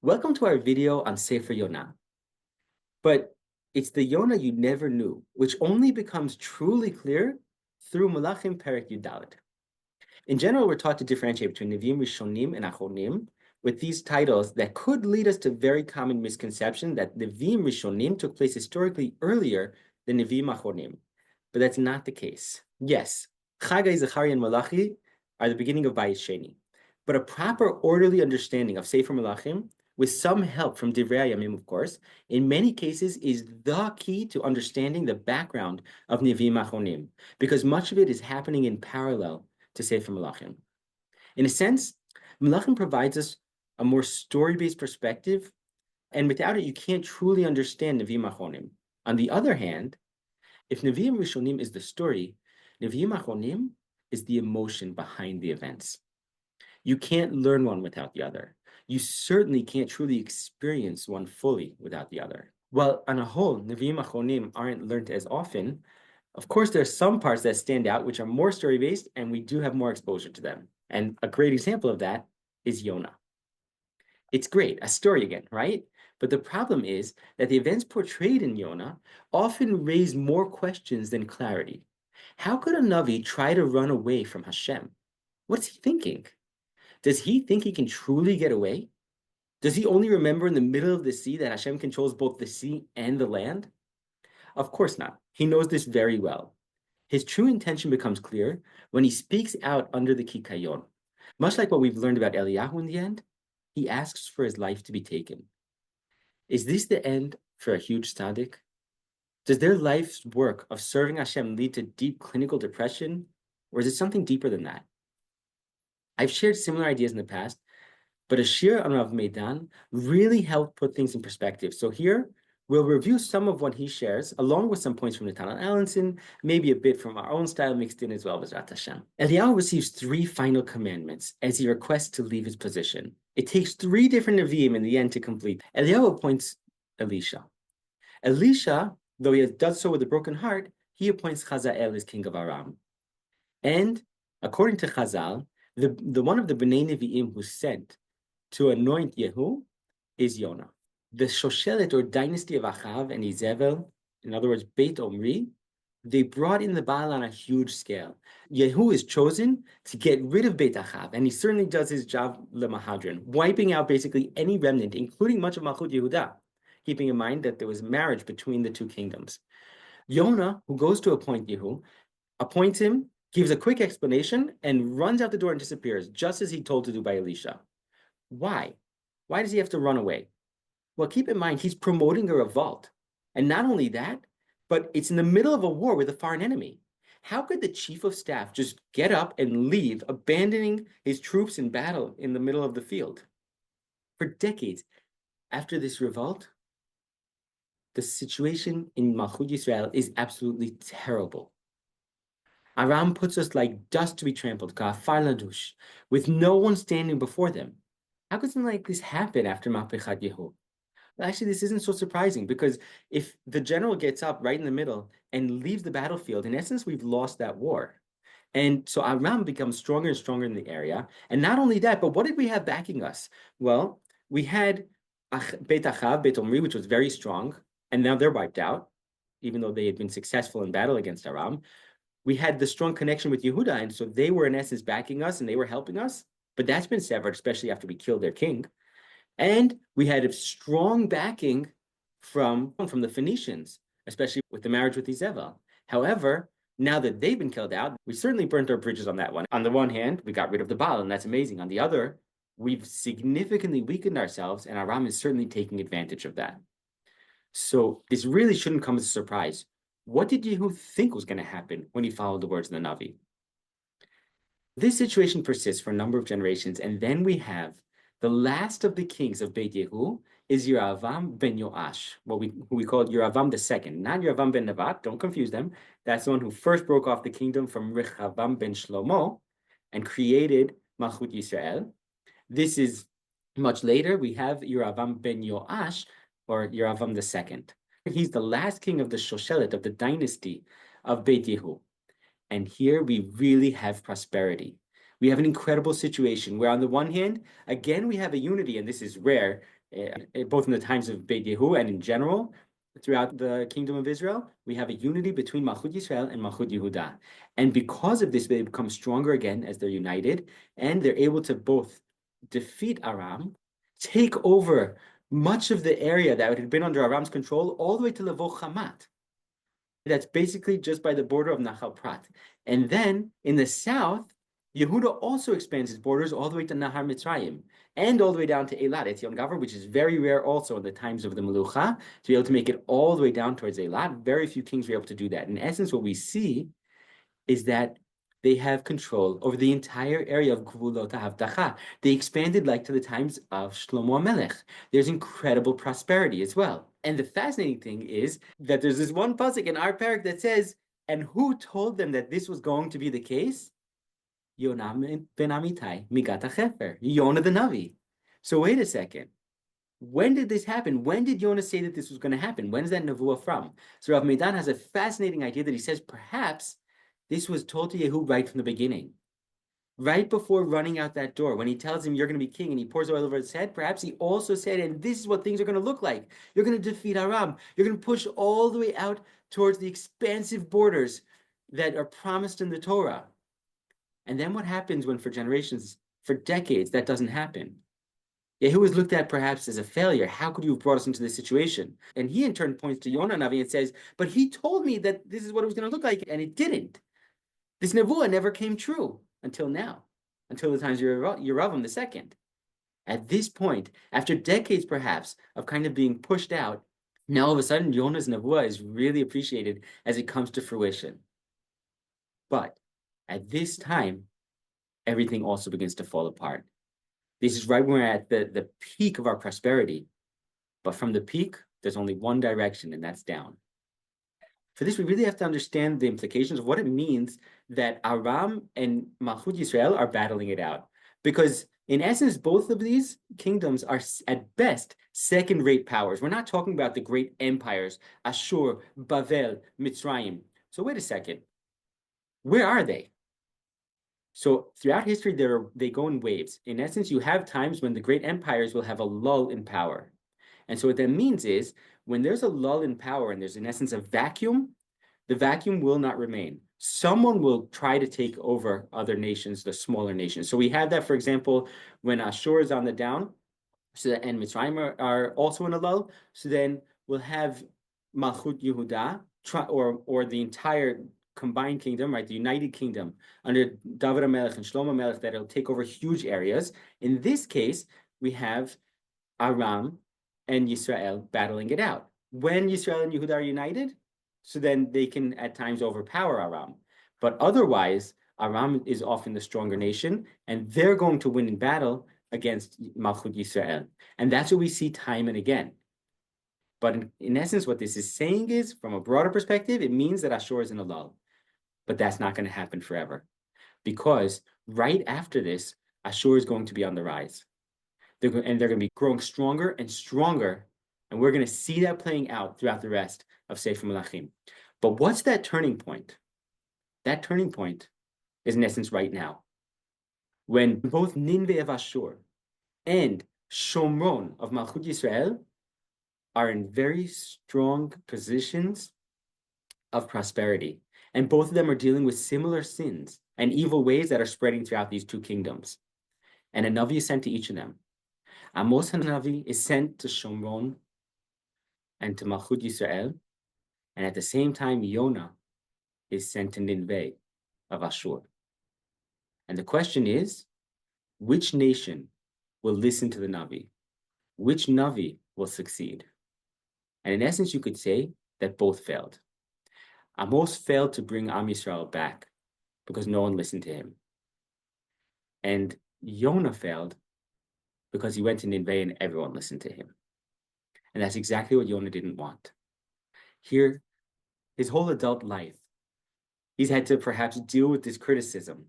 Welcome to our video on Sefer Yonah. But it's the Yonah you never knew, which only becomes truly clear through Melachim Perek Yudalet. In general, we're taught to differentiate between Nevi'im Rishonim and Achronim with these titles that could lead us to very common misconception that Nevi'im Rishonim took place historically earlier than Nevi'im Achronim. But that's not the case. Yes, Chagai, Zechariah, and Malachi are the beginning of Bayis Sheni. But a proper orderly understanding of Sefer Melachim, with some help from Divrei Hayamim, of course, in many cases is the key to understanding the background of Nevi'im Achronim, because much of it is happening in parallel to Sefer Melachim. In a sense, Melachim provides us a more story-based perspective, and without it, you can't truly understand Nevi'im Achronim. On the other hand, if Nevi'im Rishonim is the story, Nevi'im Achronim is the emotion behind the events. You can't learn one without the other. You certainly can't truly experience one fully without the other. Well, on a whole, Nevi'im Achronim aren't learned as often. Of course, there are some parts that stand out, which are more story-based, and we do have more exposure to them. And a great example of that is Yonah. It's great, a story again, right? But the problem is that the events portrayed in Yonah often raise more questions than clarity. How could a Navi try to run away from Hashem? What's he thinking? Does he think he can truly get away? Does he only remember in the middle of the sea that Hashem controls both the sea and the land? Of course not. He knows this very well. His true intention becomes clear when he speaks out under the Kikayon. Much like what we've learned about Eliyahu in the end, he asks for his life to be taken. Is this the end for a huge tzaddik? Does their life's work of serving Hashem lead to deep clinical depression, or is it something deeper than that? I've shared similar ideas in the past, but a shir on Rav Meidan really helped put things in perspective. So here, we'll review some of what he shares, along with some points from Nathanael Allenson, maybe a bit from our own style mixed in as well as Rat Hashem. Eliyahu receives 3 final commandments as he requests to leave his position. It takes 3 different Nevi'im in the end to complete. Eliyahu appoints Elisha. Elisha, though he does so with a broken heart, he appoints Chazael as king of Aram. And according to Chazal, the one of the Bnei Nevi'im who's sent to anoint Yehu is Yonah. The Shoshelet, or dynasty of Achav and Izebel, in other words, Beit Omri, they brought in the Baal on a huge scale. Yehu is chosen to get rid of Beit Achav, and he certainly does his job lemahadrin, wiping out basically any remnant, including much of Malchut Yehuda, keeping in mind that there was marriage between the 2 kingdoms. Yonah, who goes to appoint Yehu, appoints him, gives a quick explanation, and runs out the door and disappears, just as he told to do by Elisha. Why? Why does he have to run away? Well, keep in mind, he's promoting a revolt. And not only that, but it's in the middle of a war with a foreign enemy. How could the chief of staff just get up and leave, abandoning his troops in battle in the middle of the field? For decades after this revolt, the situation in Malchut Yisrael is absolutely terrible. Aram puts us like dust to be trampled, ka'afar ladush, with no one standing before them. How could something like this happen after Mapechat Yehu? Well, actually, this isn't so surprising, because if the general gets up right in the middle and leaves the battlefield, in essence, we've lost that war. And so Aram becomes stronger and stronger in the area. And not only that, but what did we have backing us? Well, we had Beit Achav, Beit Omri, which was very strong, and now they're wiped out, even though they had been successful in battle against Aram. We had the strong connection with Yehuda, and so they were in essence backing us and they were helping us, but that's been severed, especially after we killed their king. And we had a strong backing from the Phoenicians, especially with the marriage with Izebel. However, now that they've been killed out, we certainly burnt our bridges on that one. On the one hand, we got rid of the Baal, and that's amazing. On the other, we've significantly weakened ourselves, and Aram is certainly taking advantage of that. So this really shouldn't come as a surprise. What did Yehu think was going to happen when he followed the words of the Navi? This situation persists for a number of generations, and then we have the last of the kings of Beit Yehu is Yeravam ben Yoash, who we call Yeravam II, not Yeravam ben Nevat, don't confuse them. That's the one who first broke off the kingdom from Rechavam ben Shlomo and created Malchut Yisrael. This is much later. We have Yeravam ben Yoash, or Yeravam II. He's the last king of the Shoshelet, of the dynasty of Beit Yehu. And here we really have prosperity. We have an incredible situation where on the one hand, again, we have a unity, and this is rare both in the times of Beit Yehu and in general, throughout the kingdom of Israel, we have a unity between Malchut Yisrael and Malchut Yehuda. And because of this, they become stronger again as they're united, and they're able to both defeat Aram, take over much of the area that had been under Aram's control, all the way to Levo Hamat. That's basically just by the border of Nachal Prat. And then in the south, Yehuda also expands its borders all the way to Nahar Mitzrayim and all the way down to Eilat, Etzion Gavar, which is very rare also in the times of the Melucha, to be able to make it all the way down towards Eilat. Very few kings were able to do that. In essence, what we see is that they have control over the entire area of Gvulot HaHavdacha. They expanded like to the times of Shlomo HaMelech. There's incredible prosperity as well. And the fascinating thing is that there's this one pasuk in our parak that says, and who told them that this was going to be the case? Yonah ben Amitai, Migat HaChefer, Yonah the Navi. So wait a second. When did this happen? When did Yonah say that this was going to happen? When is that nevuah from? So Rav Meidan has a fascinating idea that he says perhaps this was told to Yehu right from the beginning. Right before running out that door, when he tells him you're going to be king and he pours oil over his head, perhaps he also said, and this is what things are going to look like. You're going to defeat Aram. You're going to push all the way out towards the expansive borders that are promised in the Torah. And then what happens when for generations, for decades, that doesn't happen? Yehu is looked at perhaps as a failure. How could you have brought us into this situation? And he in turn points to Yonah Navi and says, but he told me that this is what it was going to look like, and it didn't. This nevuah never came true until now, until the times of Yeravam II. At this point, after decades perhaps of kind of being pushed out, now all of a sudden Yonah's nevuah is really appreciated as it comes to fruition. But at this time, everything also begins to fall apart. This is right when we're at the peak of our prosperity. But from the peak, there's only one direction, and that's down. For this, we really have to understand the implications of what it means that Aram and Malchut Yisrael are battling it out. Because in essence, both of these kingdoms are at best second-rate powers. We're not talking about the great empires, Ashur, Bavel, Mitzrayim. So wait a second. Where are they? So throughout history, they go in waves. In essence, you have times when the great empires will have a lull in power. And so what that means is when there's a lull in power and there's in essence a vacuum, the vacuum will not remain. Someone will try to take over other nations, the smaller nations. So we have that, for example, when Ashur is on the down, and Mitzrayim are also in a lull. So then we'll have Malchut Yehuda, or the entire combined kingdom, right, the united kingdom under David HaMelech and Shlomo HaMelech that'll take over huge areas. In this case, we have Aram and Yisrael battling it out. When Yisrael and Yehuda are united, so then they can at times overpower Aram. But otherwise, Aram is often the stronger nation, and they're going to win in battle against Malchut Yisrael. And that's what we see time and again. But in essence, what this is saying is, from a broader perspective, it means that Ashur is in a lull. But that's not going to happen forever. Because right after this, Ashur is going to be on the rise. They're going to be growing stronger and stronger. And we're going to see that playing out throughout the rest of Sefer Melachim. But what's that turning point? That turning point is in essence right now. When both Ninveh of Ashur and Shomron of Malchut Yisrael are in very strong positions of prosperity. And both of them are dealing with similar sins and evil ways that are spreading throughout these two kingdoms. And a Navi is sent to each of them. Amos HaNavi is sent to Shomron and to Malchut Yisrael. And at the same time, Yonah is sent to Ninveh of Ashur. And the question is, which nation will listen to the Navi? Which Navi will succeed? And in essence, you could say that both failed. Amos failed to bring Am Yisrael back because no one listened to him. And Yonah failed because he went to Nineveh and everyone listened to him. And that's exactly what Yonah didn't want. Here, his whole adult life, he's had to perhaps deal with this criticism.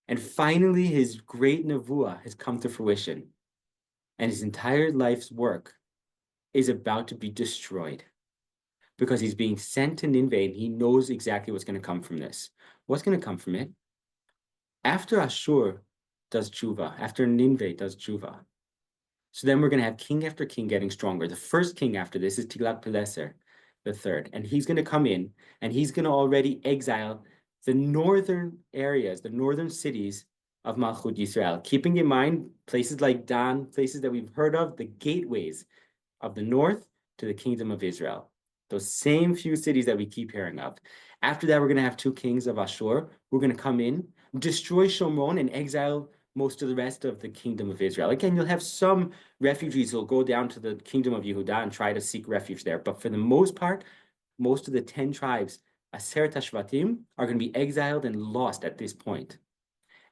And finally, his great nevuah has come to fruition. And his entire life's work is about to be destroyed. Because he's being sent to Nineveh and he knows exactly what's going to come from this. What's going to come from it? After Ashur does tshuva, after Nineveh does tshuva, So then we're going to have king after king getting stronger. The first king after this is Tiglath-Pileser the third, and he's going to come in and he's going to already exile the northern areas, the northern cities of Malchut Yisrael, keeping in mind places like Dan, places that we've heard of, the gateways of the north to the kingdom of Israel. Those same few cities that we keep hearing of. After that, we're going to have two kings of Ashur who are going to come in, destroy Shomron, and exile most of the rest of the kingdom of Israel. Again, you'll have some refugees who'll go down to the kingdom of Yehudah and try to seek refuge there. But for the most part, most of the 10 tribes, Aseret HaShvatim, are going to be exiled and lost at this point.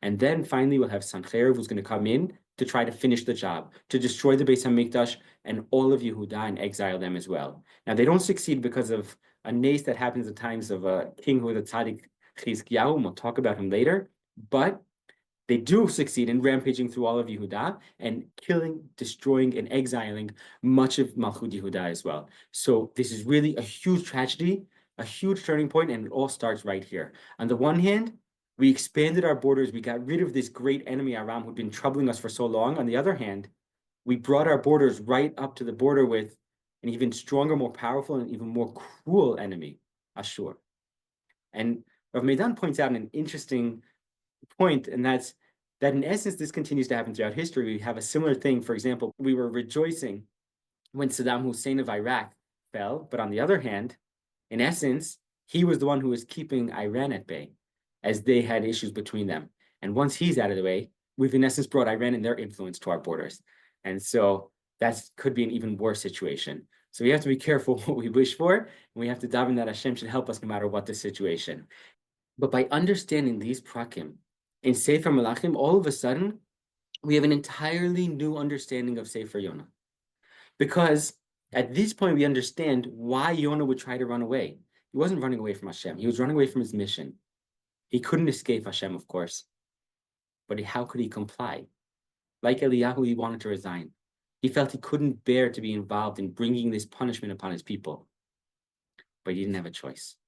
And then finally, we'll have Sancherib, who's going to come in to try to finish the job, to destroy the Beis HaMikdash and all of Yehudah and exile them as well. Now, they don't succeed because of a nace that happens at times of a king who is a tzaddik, Chizkiyahu, and we'll talk about him later. But they do succeed in rampaging through all of Yehudah and killing, destroying, and exiling much of Malchut Yehudah as well. So this is really a huge tragedy, a huge turning point, and it all starts right here. On the one hand, we expanded our borders. We got rid of this great enemy, Aram, who'd been troubling us for so long. On the other hand, we brought our borders right up to the border with an even stronger, more powerful, and even more cruel enemy, Ashur. And Rav Meidan points out an interesting point, and that's that in essence, this continues to happen throughout history. We have a similar thing. For example, we were rejoicing when Saddam Hussein of Iraq fell, but on the other hand, in essence, he was the one who was keeping Iran at bay as they had issues between them. And once he's out of the way, we've in essence brought Iran and their influence to our borders. And so that could be an even worse situation. So we have to be careful what we wish for, and we have to daven that Hashem should help us no matter what the situation. But by understanding these prakim in Sefer Melachim, all of a sudden, we have an entirely new understanding of Sefer Yonah. Because at this point, we understand why Yonah would try to run away. He wasn't running away from Hashem. He was running away from his mission. He couldn't escape Hashem, of course. But how could he comply? Like Eliyahu, he wanted to resign. He felt he couldn't bear to be involved in bringing this punishment upon his people. But he didn't have a choice.